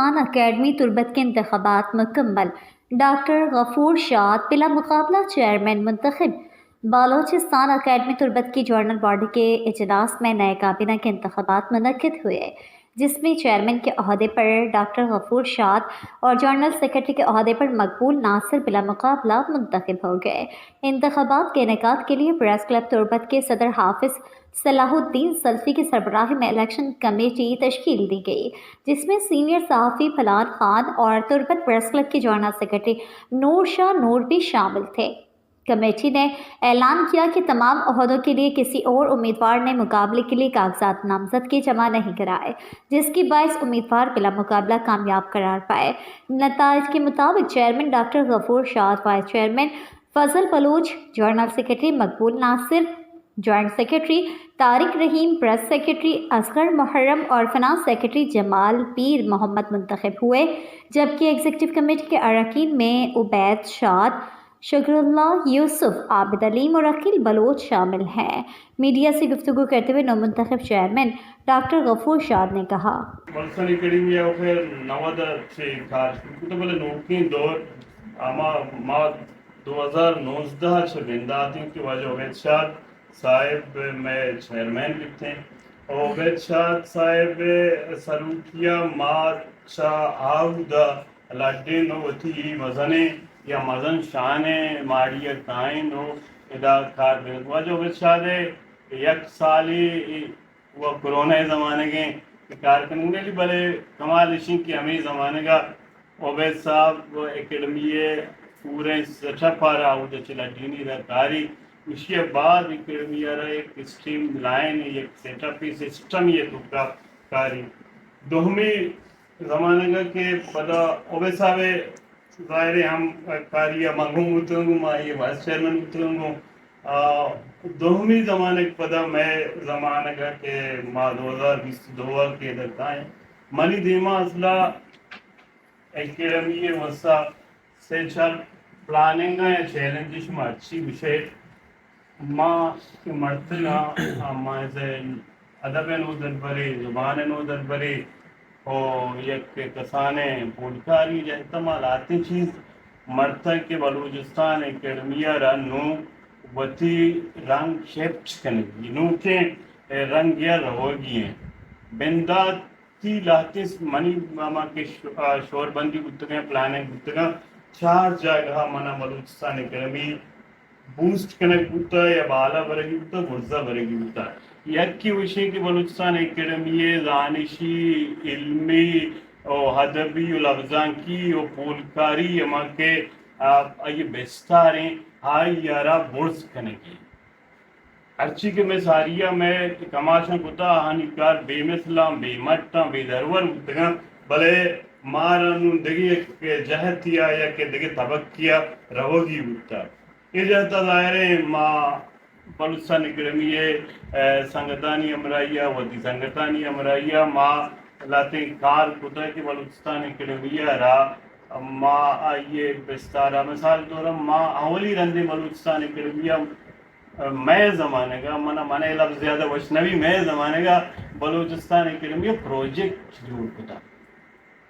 Balochistan academy تربت کے انتخابات مکمل۔ ڈاکٹر غفور شاد بلا مقابلہ چیئرمین منتخب۔ بلوچستان اکیڈمی تربت کی جنرل باڈی کے اجلاس میں نئے کابینہ کے انتخابات منعقد ہوئے، جس میں چیئرمین کے عہدے پر ڈاکٹر غفور شاد اور جنرل سیکرٹری کے عہدے پر مقبول ناصر بلا مقابلہ منتخب ہو گئے۔ انتخابات کے انعقاد کے لیے پریس کلب تربت کے صدر حافظ صلاح الدین سلفی کی سربراہی میں الیکشن کمیٹی تشکیل دی گئی، جس میں سینئر صحافی فلان خان اور تربت پریس کلب کے جنرل سیکرٹری نور شاہ نور بھی شامل تھے۔ کمیٹی نے اعلان کیا کہ تمام عہدوں کے لیے کسی اور امیدوار نے مقابلے کے لیے کاغذات نامزدگی جمع نہیں کرائے، جس کی باعث امیدوار بلا مقابلہ کامیاب قرار پائے۔ نتائج کے مطابق چیئرمین ڈاکٹر غفور شاد، وائس چیئرمین فضل بلوچ، جنرل سیکرٹری مقبول ناصر، جوائنٹ سیکرٹری طارق رحیم، پریس سیکرٹری اصغر محرم اور فنانس سیکرٹری جمال پیر محمد منتخب ہوئے، جبکہ ایگزیکٹو کمیٹی کے اراکین میں عبید شاد، شکر اللہ یوسف، عابد علیم اور عقیل بلوچ شامل ہیں۔ میڈیا سے گفتگو کرتے ہوئے نومنتخب چیئرمین ڈاکٹر غفور شاد نے کہا، بلسانی اکیڈمی ہے پھر 90 سے کار تو بلے نوکین دور ما 2019 سے بنداتی کی وجہ عبید شاد صاحب میں چیئرمین بھی تھے، اور عبید شاد صاحب سلوکیہ ما شاہ آودہ لڈین وطی مزنے یا مزن شانے ماڑی کائن ہو ادا کار بند وجہ عبید شاد یک سالی وہ کرونا زمانے کے کار کرنے لی بلے کمال اشین کی ہمیں زمانے کا عبید صاحب اکیڈمی پورے سچا پارا ہو جو چلا دینی دا کاری اس کے بعد اکیڈمی رہا ایک اسٹریم لائن ایک سیٹ اپ سسٹم یہ تو کا کاری دوہمی زمانے کا کہ پدا عبید صاحب ظاہر ہم کاری منگوں متنگوں ما یہ وائس چیئرمین متنگوں دوہمی زمانے کے پدا میں زمانے کا کہ ماہ 2022 کے درکائیں منی دیما اصلا اکیڈمی وسا سے چل پلاننگ یا چیلنجش میں اچھی وشے ماں کی مرتنا ماں سے ادب نو دربری زبان نو دربری اور یک کسانے پولکاری یا احتمال آتی چیز مرتن کے بلوچستان اکیڈمی رنو وطی رنگ شیپٹ کرنے نو کے رنگ یا رہوگی ہیں بنداتی لاحتیس منی ماما کے شور بندی گتگیں پلاننگ گتگیں 4 جگہ منا بلوچستان اکیڈمی بوسٹ کنک ہوتا ہے یا بالا برگی ہوتا ہے غرزہ برگی ہوتا ہے یک کی وشے کی بلوچستان اکیڈمی دانشی علمی اور ادبی و لفظان کی اور پولکاری اما کے یہ بستاریں ہائی یارا برز کنے کی ارچی کے میں ساریہ میں کماشن کتا ہانی کار بے مثلام بے مٹاں بے درور متگاں بلے مارا دگی جہت کیا یا کہ دگی طبق کیا رہوگی ہوتا یہ جہتا ظاہرے ماں بلوچستان اکیڈمی سنگتانی امرائیہ ودی سنگتانی امرائیہ ماں لاتے کار کتا کہ بلوچستان اکیڈمی را ماں آئیے بستارہ مثال طورا ماں اولی رندے بلوچستان اکیڈمی میں زمانے گا منا لفظ زیادہ وشنوی میں زمانے گا بلوچستان اکیڈمی پروجیکٹ جوڑ کتا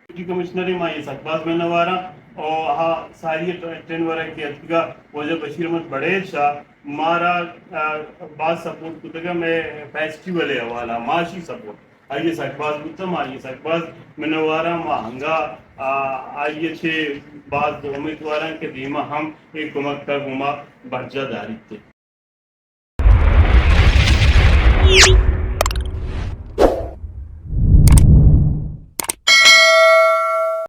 ڈپٹی کمشنری ماں یہ سکباز میں نوارا اور ہاں ساری ٹرین ورہ کی اتگا وجہ بشیر احمد بڑے شاہ مارا بعض سپورٹ کتا گا میں فیسٹیول حوالہ معاشی سپورٹ آئیے سکباز بتم آئیے سکباز میں نوارا ماں ہنگا آئیے چھے بعض امیدواراں کے دیمہ ہم ایک کمک کا گما برجہ داری تھے